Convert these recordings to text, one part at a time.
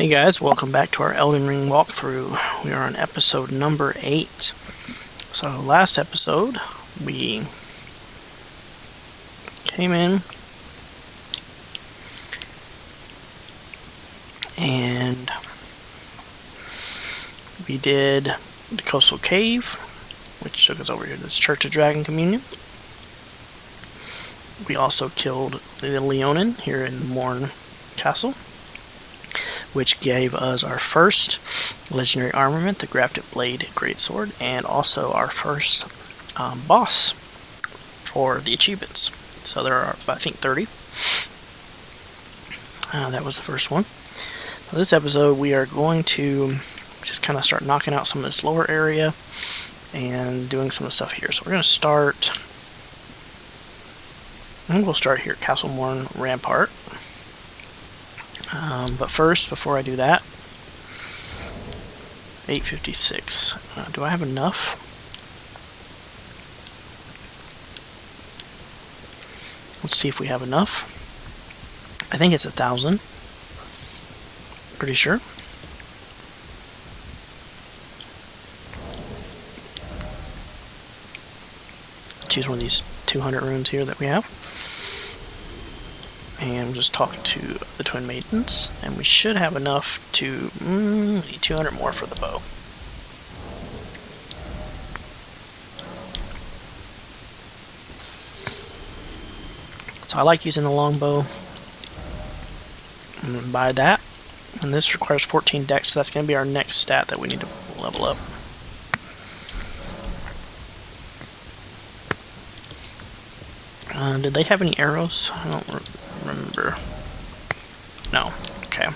Hey guys, welcome back to our Elden Ring walkthrough. We are on episode number 8. So last episode, we came in and we did the Coastal Cave, which took us over here to this Church of Dragon Communion. We also killed the Leonin here in Morn Castle, which gave us our first legendary armament, the Grafted Blade Greatsword, and also our first boss for the achievements. So there are, I think, 30. That was the first one. So this episode, we are going to just kind of start knocking out some of this lower area and doing some of the stuff here. So we're going to start, and we'll start here at Castle Morn Rampart. But first, before I do that, 856. Do I have enough? Let's see if we have enough. I think it's 1,000. Pretty sure. Choose one of these 200 runes here that we have. And we'll just talk to the Twin Maidens, and we should have enough to need 200 more for the bow. So I like using the longbow. I'm going to buy that, and this requires 14 dex, so that's going to be our next stat that we need to level up. Did they have any arrows? I don't remember. No. Okay.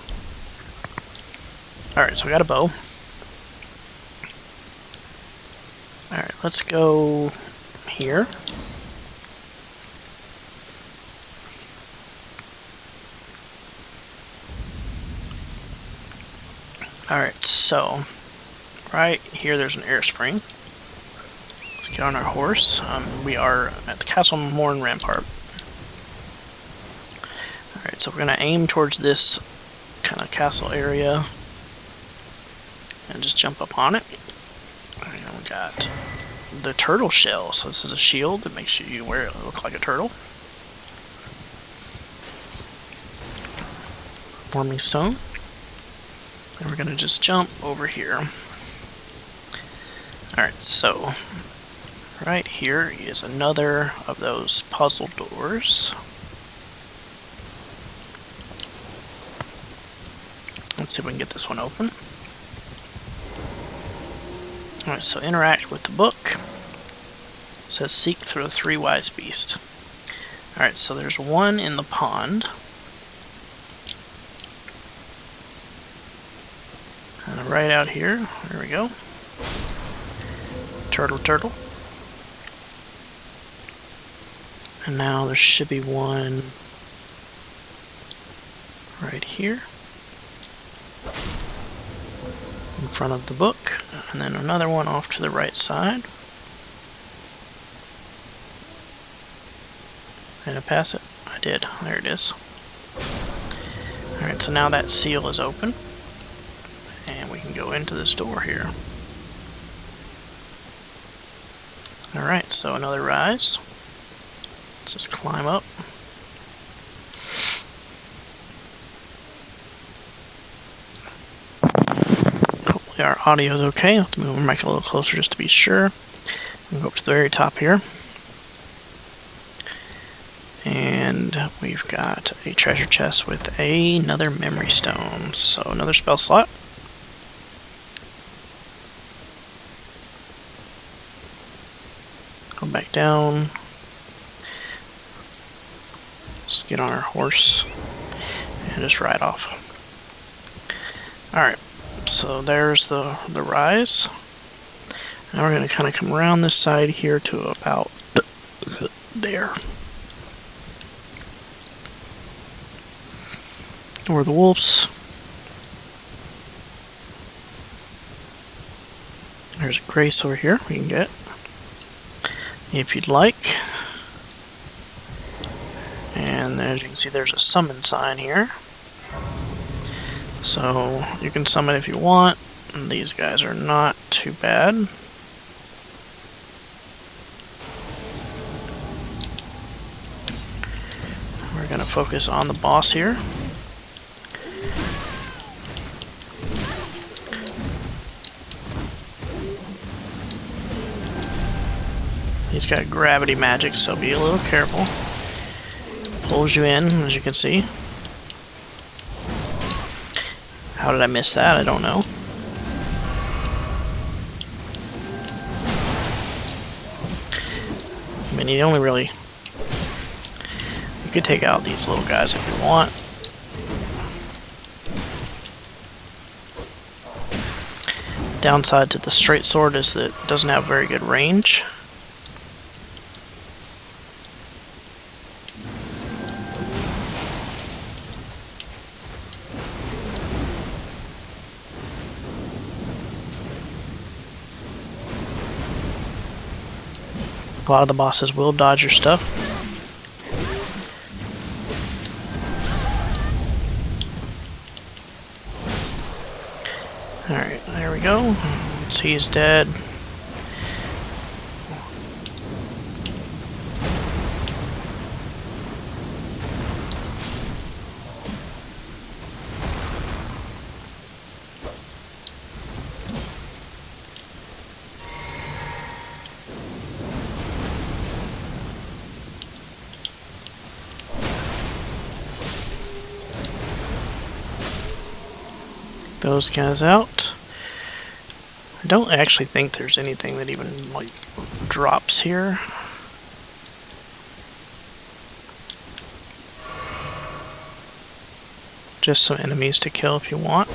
Alright, so we got a bow. Alright, let's go here. Alright, so right here there's an air spring. Let's get on our horse. We are at the Castle Morn Rampart. Alright, so we're going to aim towards this kind of castle area and just jump up on it. And we got the turtle shell. So this is a shield that makes you wear it look like a turtle. Warming stone. And we're going to just jump over here. Alright, so right here is another of those puzzle doors. Let's see if we can get this one open. Alright, so interact with the book. It says seek through the 3 wise beasts. Alright, so there's one in the pond. And right out here, there we go. Turtle, turtle. And now there should be one right here in front of the book, and then another one off to the right side. Did I pass it? I did. There it is. Alright, so now that seal is open, and we can go into this door here. Alright, so another rise. Let's just climb up. Hopefully our audio is okay. I'll have to move my mic a little closer just to be sure. We'll go up to the very top here. And we've got a treasure chest with another memory stone. So another spell slot. Go back down. Let's get on our horse and just ride off. Alright, so there's the rise. Now we're going to kind of come around this side here to about there. Or the wolves. There's a gray sword here we can get if you'd like. And as you can see, there's a summon sign here. So you can summon if you want. And these guys are not too bad. We're going to focus on the boss here. He's got gravity magic, so be a little careful. Pulls you in, as you can see. How did I miss that? I don't know. I mean, you only really... You could take out these little guys if you want. Downside to the straight sword is that it doesn't have very good range. A lot of the bosses will dodge your stuff. Alright, there we go. He's dead. Those guys out. I don't actually think there's anything that even like drops here. Just some enemies to kill if you want.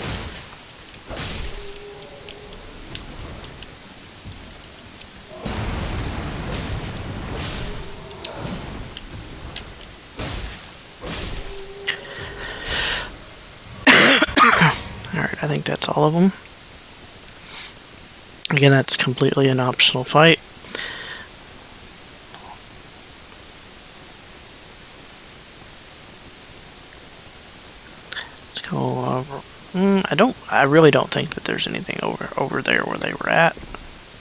Alright, I think that's all of them. Again, that's completely an optional fight. Let's go over. I really don't think that there's anything over there where they were at.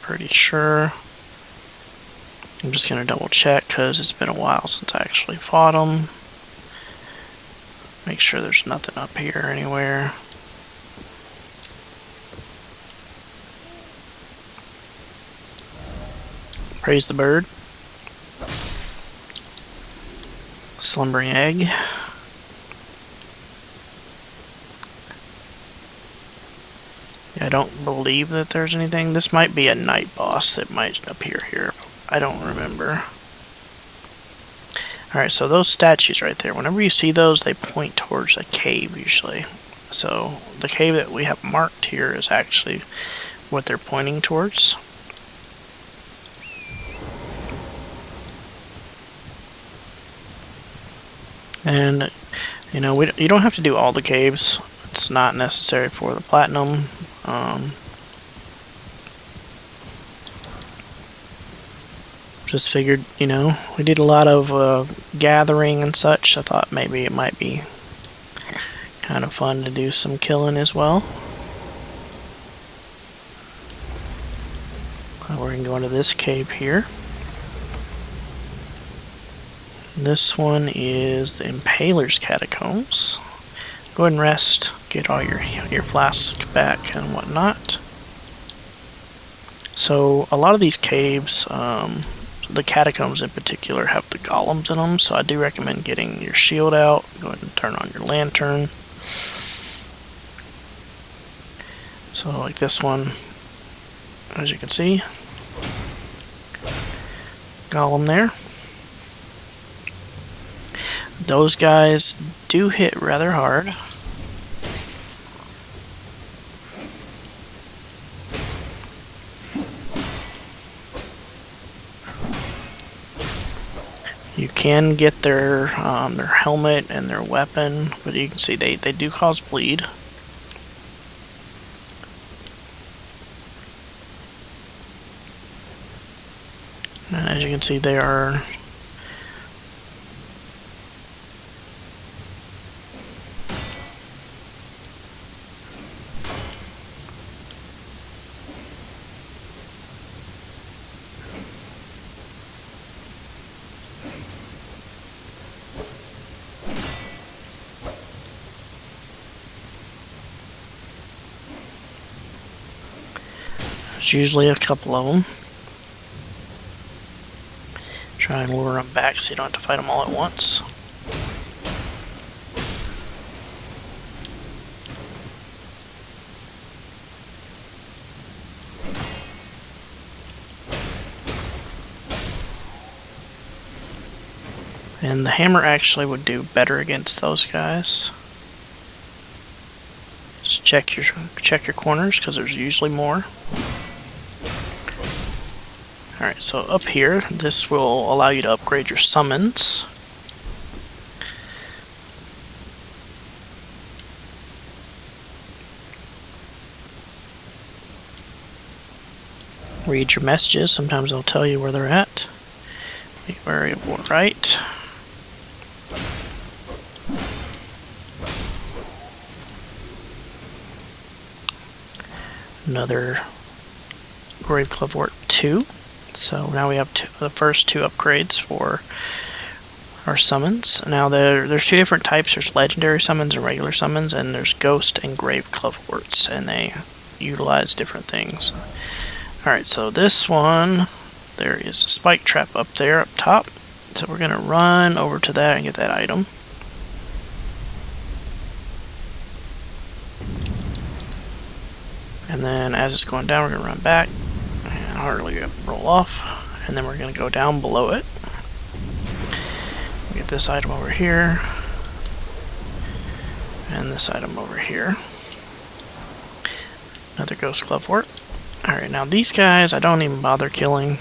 Pretty sure. I'm just gonna double check because it's been a while since I actually fought them. Make sure there's nothing up here anywhere. Praise the bird. Slumbering egg. I don't believe that there's anything. This might be a night boss that might appear here. I don't remember. Alright, so those statues right there, whenever you see those, they point towards a cave usually. So the cave that we have marked here is actually what they're pointing towards. And, you know, you don't have to do all the caves. It's not necessary for the platinum. Just figured, you know, we did a lot of gathering and such. I thought maybe it might be kind of fun to do some killing as well. We're going to go into this cave here. This one is the Impaler's Catacombs. Go ahead and rest, get all your flask back and whatnot. So a lot of these caves, the catacombs in particular, have the golems in them, so I do recommend getting your shield out. Go ahead and turn on your lantern. So like this one, as you can see, golem there. Those guys do hit rather hard. You can get their helmet and their weapon, but you can see they do cause bleed. And as you can see, they are There's usually a couple of them. Try and lure them back so you don't have to fight them all at once. And the hammer actually would do better against those guys. Just check your corners because there's usually more. Alright, so up here, this will allow you to upgrade your summons. Read your messages, sometimes they'll tell you where they're at. Variable right. Another Grave Clavort 2. So now we have the first two upgrades for our summons. Now there's two different types. There's legendary summons and regular summons, and there's ghost and grave clavorts, and they utilize different things. Alright, so this one, there is a spike trap up there up top. So we're gonna run over to that and get that item. And then as it's going down, we're gonna run back and hardly roll off, and then we're gonna go down below it. Get this item over here, and this item over here. Another ghost clavort. Alright, now these guys I don't even bother killing.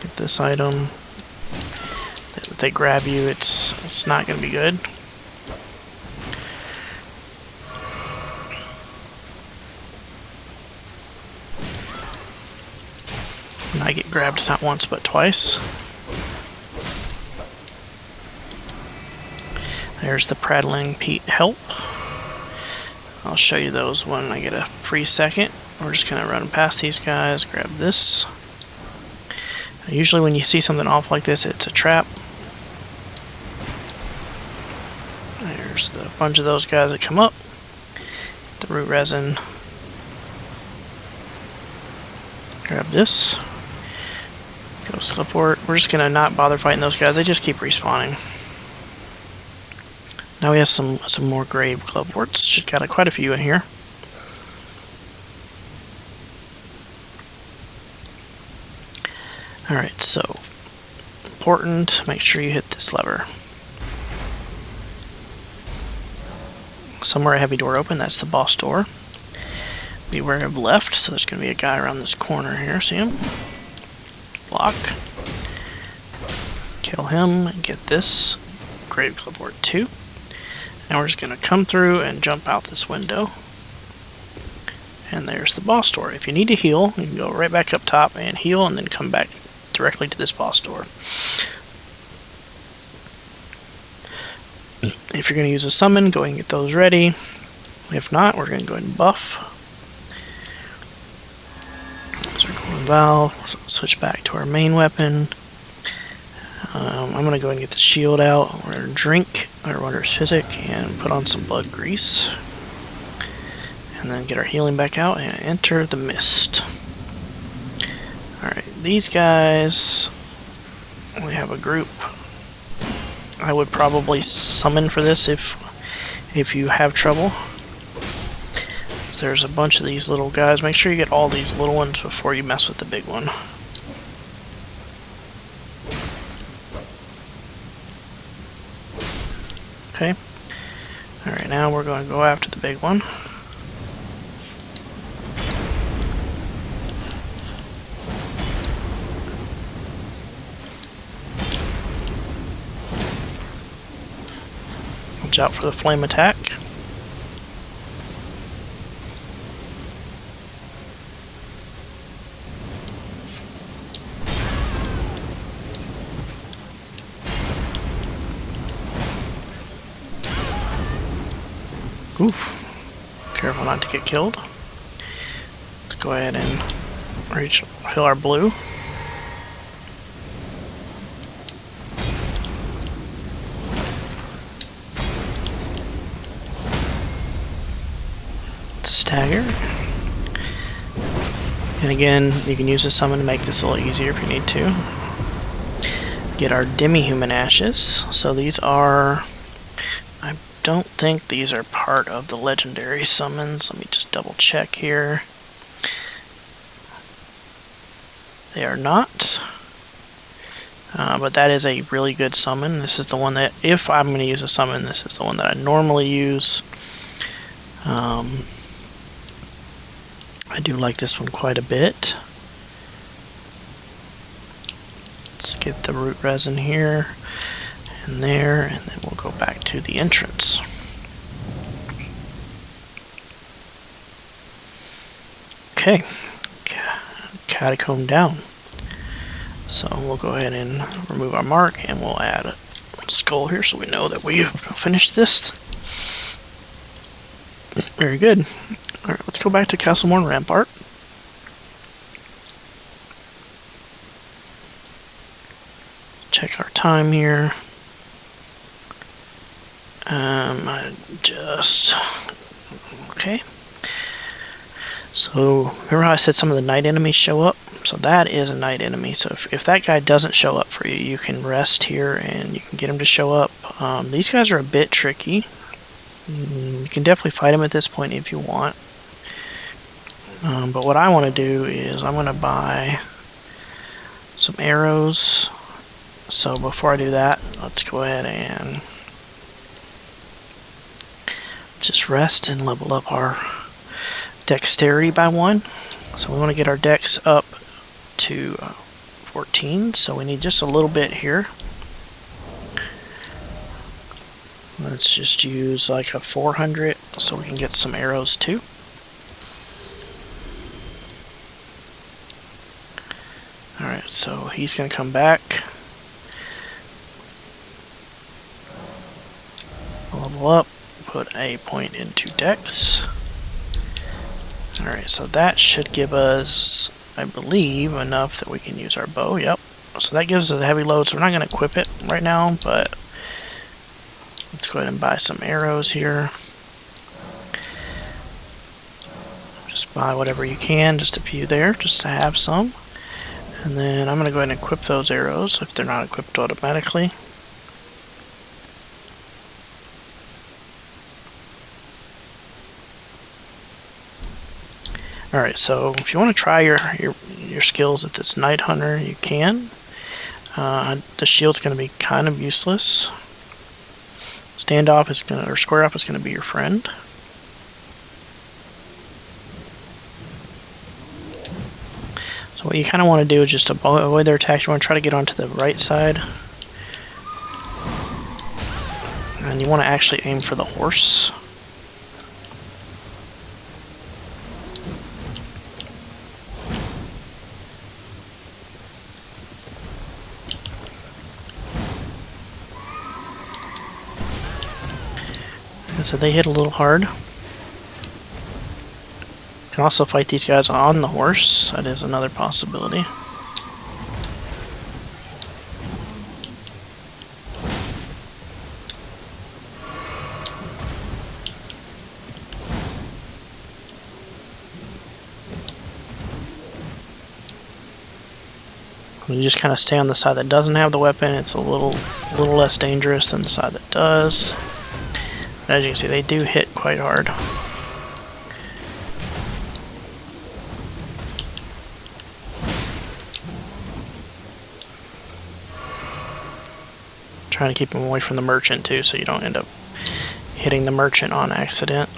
Get this item. If they grab you, it's not gonna be good. And I get grabbed not once but twice. There's the Prattling Pete help. I'll show you those when I get a free second. We're just gonna run past these guys, grab this. Usually when you see something off like this, it's a trap. There's the bunch of those guys that come up. The root resin. Grab this. Ghost clavort. We're just gonna not bother fighting those guys. They just keep respawning. Now we have some more grave clavorts. Should got quite a few in here. Alright, so important, make sure you hit this lever. Somewhere a heavy door open, that's the boss door. Beware of left, so there's going to be a guy around this corner here, see him? Block. Kill him, and get this Grave Clavort 2. Now we're just going to come through and jump out this window. And there's the boss door. If you need to heal, you can go right back up top and heal, and then come back directly to this boss door. If you're going to use a summon, go ahead and get those ready. If not, we're going to go ahead and buff. Circle and valve. Switch back to our main weapon. I'm going to go ahead and get the shield out. We're going to drink our Wondrous Physic and put on some blood grease. And then get our healing back out and enter the mist. Alright, these guys, we have a group. I would probably summon for this if you have trouble. So there's a bunch of these little guys. Make sure you get all these little ones before you mess with the big one. Okay. Alright, now we're going to go after the big one. Watch out for the flame attack. Oof. Careful not to get killed. Let's go ahead and fill our blue. Dagger. And again, you can use a summon to make this a little easier if you need to. Get our demi-human ashes. So these are... I don't think these are part of the legendary summons. Let me just double check here. They are not. But that is a really good summon. This is the one that, if I'm going to use a summon, this is the one that I normally use. I do like this one quite a bit. Let's get the root resin here and there, and then we'll go back to the entrance. Okay, catacomb down. So we'll go ahead and remove our mark, and we'll add a skull here so we know that we've finished this. Very good. Alright, let's go back to Castlemorn Rampart. Check our time here. Okay. So, remember how I said some of the night enemies show up? So that is a night enemy. So if that guy doesn't show up for you, you can rest here and you can get him to show up. These guys are a bit tricky. You can definitely fight him at this point if you want. But what I want to do is I'm going to buy some arrows. So before I do that, let's go ahead and just rest and level up our dexterity by 1. So we want to get our dex up to 14. So we need just a little bit here. Let's just use like a 400 so we can get some arrows too. Alright, so he's going to come back. Level up, put a point into dex. Alright, so that should give us, I believe, enough that we can use our bow. Yep. So that gives us a heavy load, so we're not going to equip it right now, but let's go ahead and buy some arrows here. Just buy whatever you can, just a few there, just to have some. And then I'm going to go ahead and equip those arrows if they're not equipped automatically. Alright, so if you want to try your skills at this Night Hunter, you can. The shield's going to be kind of useless. Standoff is going to, or square up is going to be your friend. So what you kind of want to do is just avoid their attacks. You want to try to get onto the right side. And you want to actually aim for the horse. So they hit a little hard. You can also fight these guys on the horse. That is another possibility. You just kind of stay on the side that doesn't have the weapon. It's a little less dangerous than the side that does. As you can see, they do hit quite hard. Trying to keep them away from the merchant too, so you don't end up hitting the merchant on accident.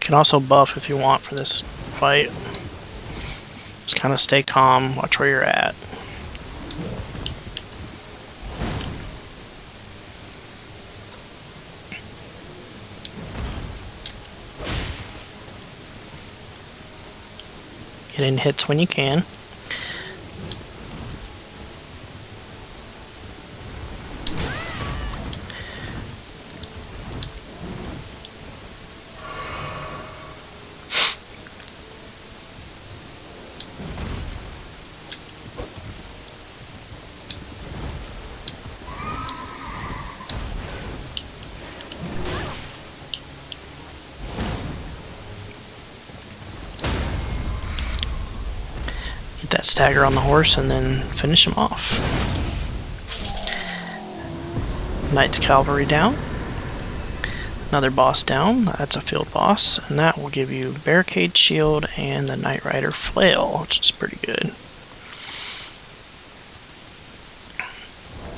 can also buff if you want for this fight. Just kind of stay calm, watch where you're at. Get in hits when you can. Get that stagger on the horse and then finish him off. Knight's Cavalry down. Another boss down. That's a field boss, and that will give you Barricade Shield and the Knight Rider Flail, which is pretty good.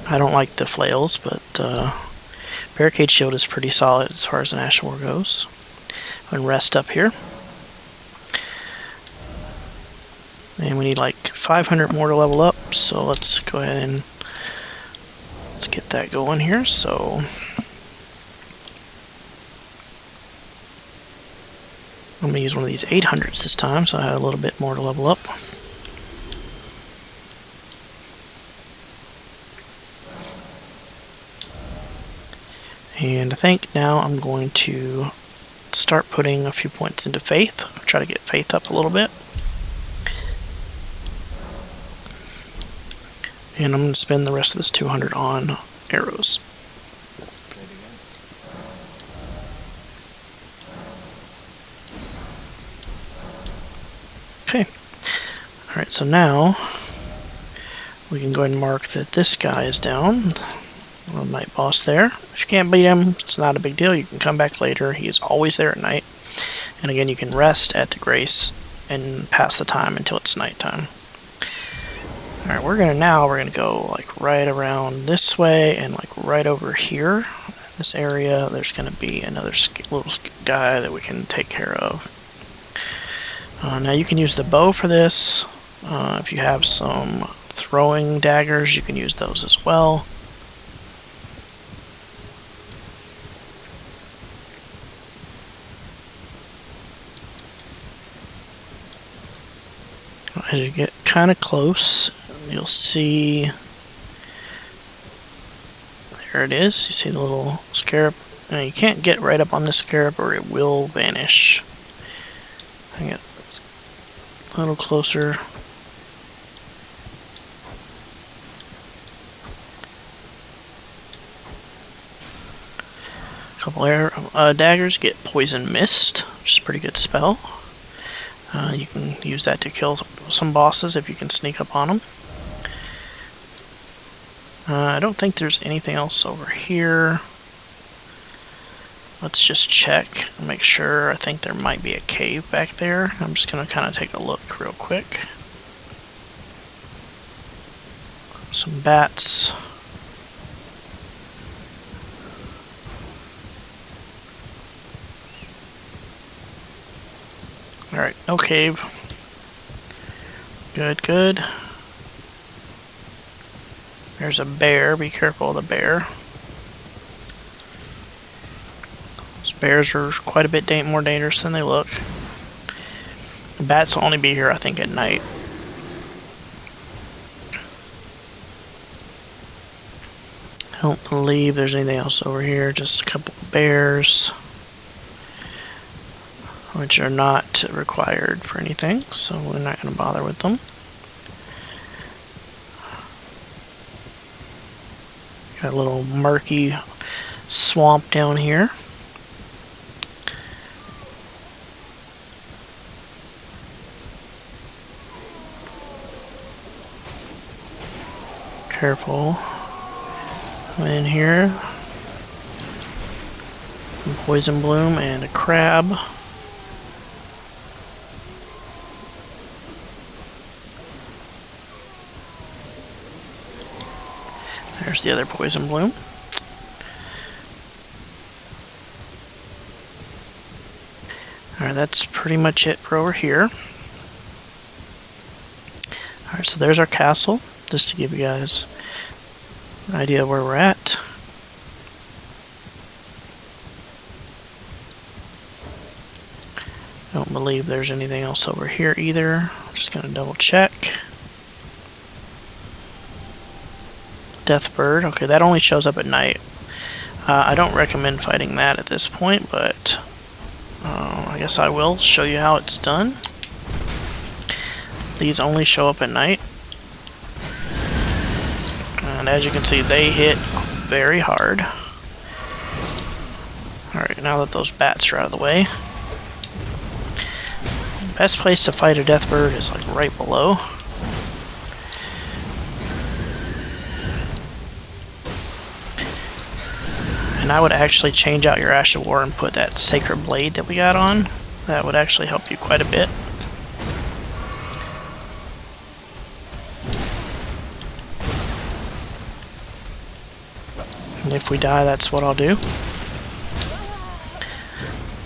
I don't like the flails, but Barricade Shield is pretty solid as far as an Ash War goes. And rest up here. And we need like 500 more to level up, so let's go ahead and let's get that going here. So I'm going to use one of these 800s this time, so I have a little bit more to level up. And I think now I'm going to start putting a few points into Faith. Try to get Faith up a little bit. And I'm going to spend the rest of this 200 on arrows. Okay. Alright, so now we can go ahead and mark that this guy is down. Little night boss there. If you can't beat him, it's not a big deal. You can come back later. He is always there at night. And again, you can rest at the Grace and pass the time until it's nighttime. Alright, we're gonna go like right around this way and like right over here. This area, there's gonna be another little guy that we can take care of. Now you can use the bow for this. If you have some throwing daggers, you can use those as well. As you get kind of close, you'll see, there it is, you see the little scarab. Now you can't get right up on this scarab or it will vanish. I get a little closer. A couple air daggers, get Poison Mist, which is a pretty good spell. You can use that to kill some bosses if you can sneak up on them. I don't think there's anything else over here. Let's just check and make sure. I think there might be a cave back there. I'm just going to kind of take a look real quick. Some bats. Alright, no cave. Good, good. There's a bear. Be careful of the bear. Those bears are quite a bit more dangerous than they look. The bats will only be here, I think, at night. I don't believe there's anything else over here. Just a couple of bears, which are not required for anything, so we're not going to bother with them. Got a little murky swamp down here. Careful. In here. Some poison bloom and a crab. There's the other poison bloom. Alright, that's pretty much it for over here. Alright, so there's our castle, just to give you guys an idea of where we're at. I don't believe there's anything else over here either. I'm just going to double check. Deathbird. Okay, that only shows up at night. I don't recommend fighting that at this point, but I guess I will show you how it's done. These only show up at night. And as you can see, they hit very hard. Alright, now that those bats are out of the way. Best place to fight a Deathbird is like right below. And I would actually change out your Ash of War and put that Sacred Blade that we got on. That would actually help you quite a bit. And if we die, that's what I'll do.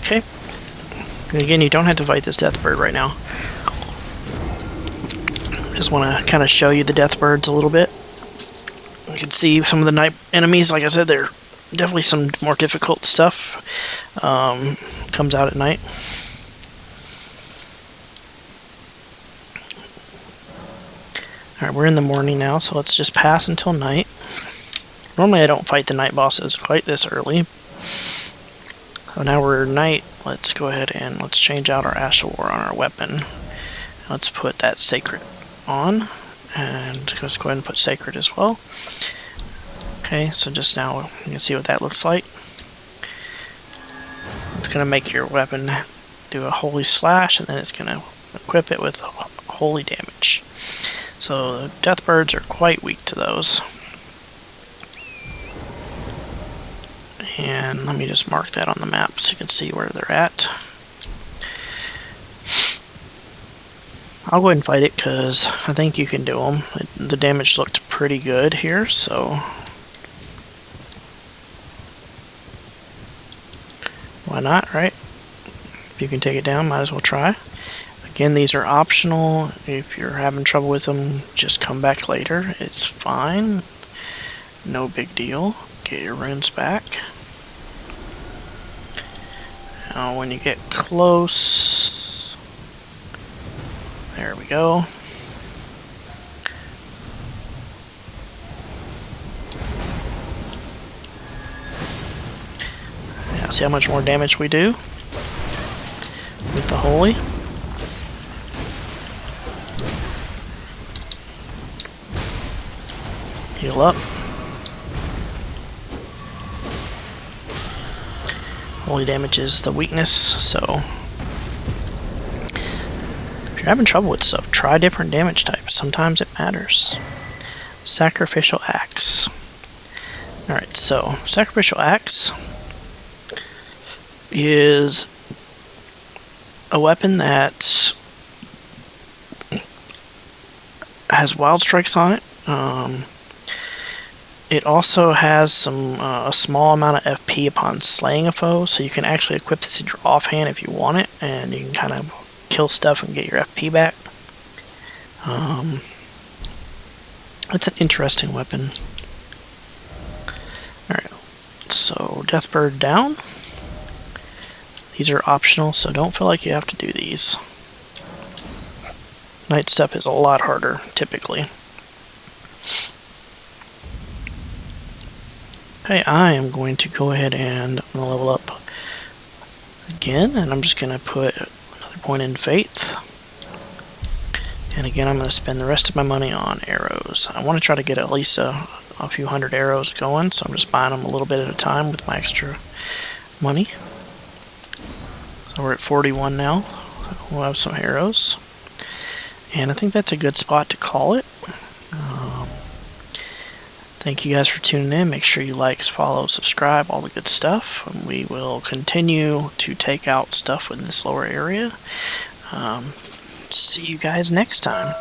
Okay. And again, you don't have to fight this Deathbird right now. Just want to kind of show you the Deathbirds a little bit. You can see some of the night enemies. Like I said, they're definitely some more difficult stuff. Comes out at night. Alright, we're in the morning now, so let's just pass until night. Normally I don't fight the night bosses quite this early. So now we're night. Let's go ahead and let's change out our Ash of War on our weapon. Let's put that Sacred on. And let's go ahead and put Sacred as well. Okay, so just now you can see what that looks like. It's going to make your weapon do a holy slash, and then it's going to equip it with holy damage. So the Deathbirds are quite weak to those. And let me just mark that on the map so you can see where they're at. I'll go ahead and fight it because I think you can do them. The damage looked pretty good here, so why not, right? If you can take it down, might as well try. Again, these are optional. If you're having trouble with them, just come back later. It's fine. No big deal. Get your runes back. Now, when you get close, there we go. Now, see how much more damage we do with the holy. Heal up. Holy damage is the weakness, so if you're having trouble with stuff, try different damage types. Sometimes it matters. Sacrificial Axe. Alright, so Sacrificial Axe is a weapon that has wild strikes on it. It also has a small amount of FP upon slaying a foe, so you can actually equip this in your offhand if you want it, and you can kind of kill stuff and get your FP back. It's an interesting weapon. Alright, so Deathbird down. These are optional, so don't feel like you have to do these. Night stuff is a lot harder, typically. Okay, I am going to go ahead and level up again, and I'm just going to put another point in Faith. And again, I'm going to spend the rest of my money on arrows. I want to try to get at least a few hundred arrows going, so I'm just buying them a little bit at a time with my extra money. So we're at 41 now. We'll have some arrows. And I think that's a good spot to call it. Thank you guys for tuning in. Make sure you like, follow, subscribe, all the good stuff. And we will continue to take out stuff in this lower area. See you guys next time.